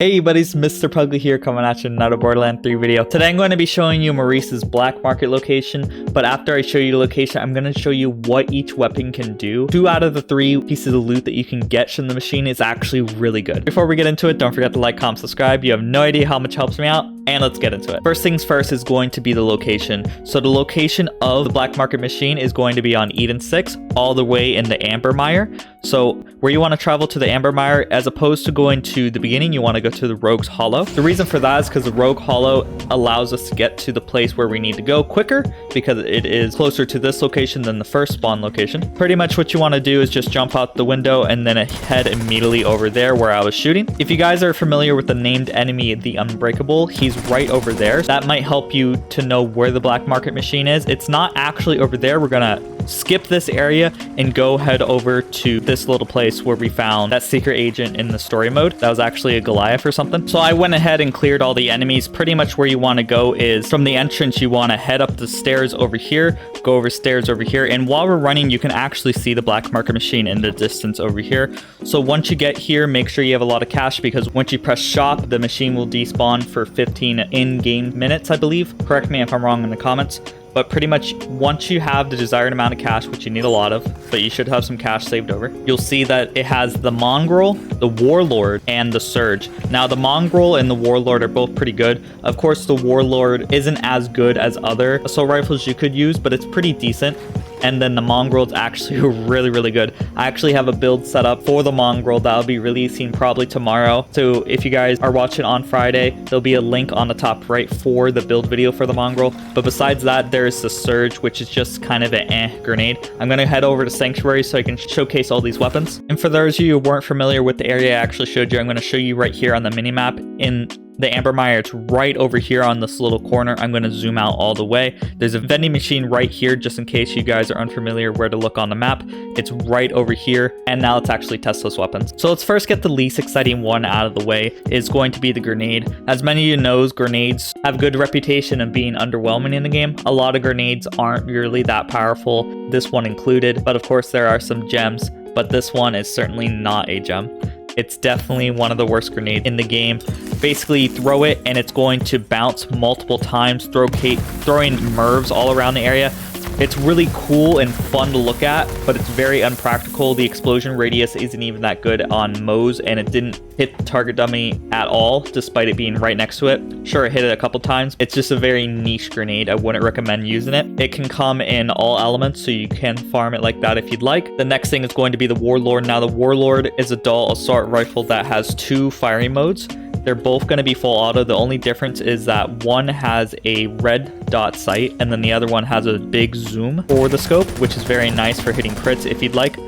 Hey buddies, Mr. Pugly here coming at you in another Borderlands 3 video. Today I'm going to be showing you Maurice's black market location, but after I show you the location, I'm going to show you what each weapon can do. 2 out of the 3 pieces of loot that you can get from the machine is actually really good. Before we get into it, don't forget to like, comment, subscribe. You have no idea how much it helps me out, and let's get into it. First things first is going to be the location. So the location of the black market machine is going to be on Eden 6 all the way in the Ambermire. So where you want to travel to the Ambermire, as opposed to going to the beginning, you want to go to the Rogue's Hollow. The reason for that is because the Rogue Hollow allows us to get to the place where we need to go quicker, because it is closer to this location than the first spawn location. Pretty much what you want to do is just jump out the window and then head immediately over there where I was shooting. If you guys are familiar with the named enemy, the Unbreakable, he's right over there. That might help you to know where the black market machine is. It's not actually over there. We're gonna skip this area and go head over to this little place where we found that secret agent in the story mode. That was actually a Goliath or something. So I went ahead and cleared all the enemies. Pretty much where you want to go is from the entrance, you want to head up the stairs over here, go over stairs over here, and while we're running, you can actually see the black market machine in the distance over here. So once you get here, make sure you have a lot of cash, because once you press shop, the machine will despawn for 15 in-game minutes, I believe. Correct me if I'm wrong in the comments. But pretty much once you have the desired amount of cash, which you need a lot of, but you should have some cash saved over, you'll see that it has the Mongrel, the Warlord, and the Surge. Now the Mongrel and the Warlord are both pretty good. Of course, the Warlord isn't as good as other assault rifles you could use, but it's pretty decent. And then the Mongrel is actually really good. I actually have a build set up for the Mongrel that I'll be releasing probably tomorrow. So if you guys are watching on Friday, there'll be a link on the top right for the build video for the Mongrel. But besides that, there's the Surge, which is just kind of an grenade. I'm going to head over to Sanctuary so I can showcase all these weapons. And for those of you who weren't familiar with the area I actually showed you, I'm going to show you right here on the minimap in the Ambermire. It's right over here on this little corner. I'm going to zoom out all the way. There's a vending machine right here, just in case you guys are unfamiliar where to look on the map. It's right over here. And now let's actually test those weapons. So let's first get the least exciting one out of the way. Is going to be the grenade. As many of you know, grenades have a good reputation of being underwhelming in the game. A lot of grenades aren't really that powerful, this one included. But of course there are some gems, but this one is certainly not a gem. It's definitely one of the worst grenades in the game. Basically, you throw it and it's going to bounce multiple times, throwing MIRVs all around the area. It's really cool and fun to look at, but it's very unpractical. The explosion radius isn't even that good on Moze, and it didn't hit the target dummy at all, despite it being right next to it. Sure, it hit it a couple times. It's just a very niche grenade. I wouldn't recommend using it. It can come in all elements, so you can farm it like that if you'd like. The next thing is going to be the Warlord. Now, the Warlord is a dual assault rifle that has 2 firing modes. They're both going to be full auto. The only difference is that one has a red dot sight, and then the other one has a big zoom for the scope, which is very nice for hitting crits if you'd like.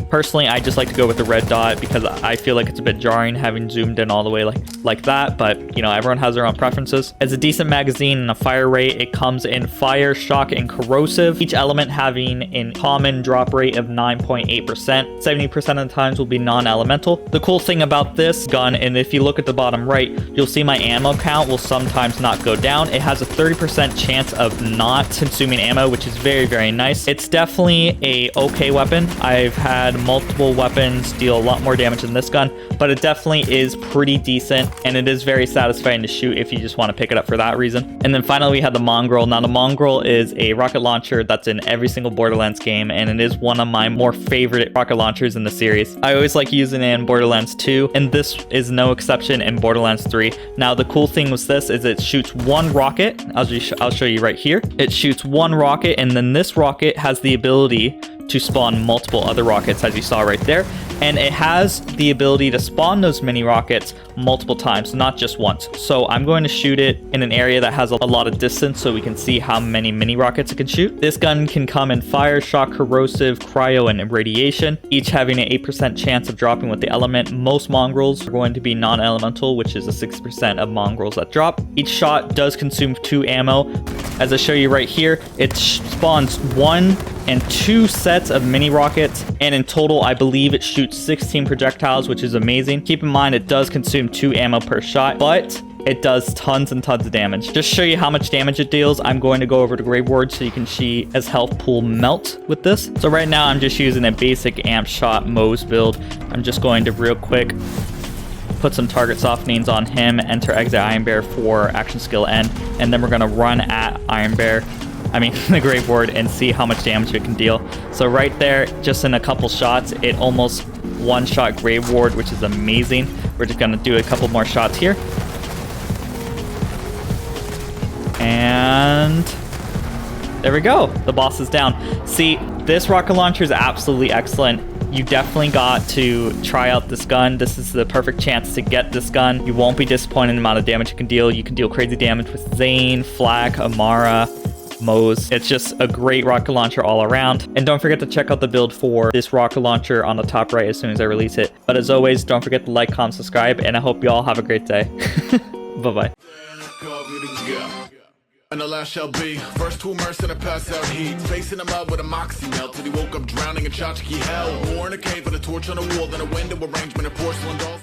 Personally, I just like to go with the red dot because I feel like it's a bit jarring having zoomed in all the way like that, but you know, everyone has their own preferences. As a decent magazine and a fire rate, it comes in fire, shock, and corrosive, each element having a common drop rate of 9.8%. 70% of the times will be non-elemental. The cool thing about this gun, and if you look at the bottom right, you'll see my ammo count will sometimes not go down. It has a 30% chance of not consuming ammo, which is very nice. It's definitely a okay weapon. I've had multiple weapons deal a lot more damage than this gun, but it definitely is pretty decent, and it is very satisfying to shoot if you just want to pick it up for that reason. And then finally we have the Mongrel. Now the Mongrel is a rocket launcher that's in every single Borderlands game, and it is one of my more favorite rocket launchers in the series. I always like using it in Borderlands 2, and this is no exception in Borderlands 3. Now the cool thing with this is it shoots 1 rocket. I'll show you right here. It shoots 1 rocket, and then this rocket has the ability to spawn multiple other rockets, as you saw right there, and it has the ability to spawn those mini rockets multiple times, not just once. So I'm going to shoot it in an area that has a lot of distance so we can see how many mini rockets it can shoot. This gun can come in fire, shock, corrosive, cryo, and radiation, each having an 8% chance of dropping with the element. Most Mongrels are going to be non-elemental, which is a 6% of Mongrels that drop. Each shot does consume 2 ammo. As I show you right here, it spawns 1 and 2 sets of mini rockets, and in total I believe it shoots 16 projectiles, which is amazing. Keep in mind it does consume 2 ammo per shot, but it does tons and tons of damage. Just to show you how much damage it deals, I'm going to go over to Grave Ward so you can see as health pool melt with this. So right now I'm just using a basic amp shot Moze build. I'm just going to real quick put some target softenings on him, enter exit Iron Bear for action skill end, and then we're gonna run at Iron Bear, the Grave Ward, and see how much damage it can deal. So right there, just in a couple shots, it almost one-shot Grave Ward, which is amazing. We're just gonna do a couple more shots here. And there we go. The boss is down. See, this rocket launcher is absolutely excellent. You definitely got to try out this gun. This is the perfect chance to get this gun. You won't be disappointed in the amount of damage it can deal. You can deal crazy damage with Zane, Flak, Amara, Moze. It's just a great rocket launcher all around. And don't forget to check out the build for this rocket launcher on the top right as soon as I release it. But as always, don't forget to like, comment, subscribe, and I hope you all have a great day. Bye-bye. And the last shall be first to immerse in a pass out heat, facing him up with a moxie melt till he woke up drowning in tchotchke hell. War in a cave with a torch on a wall, then a window arrangement of porcelain dolls.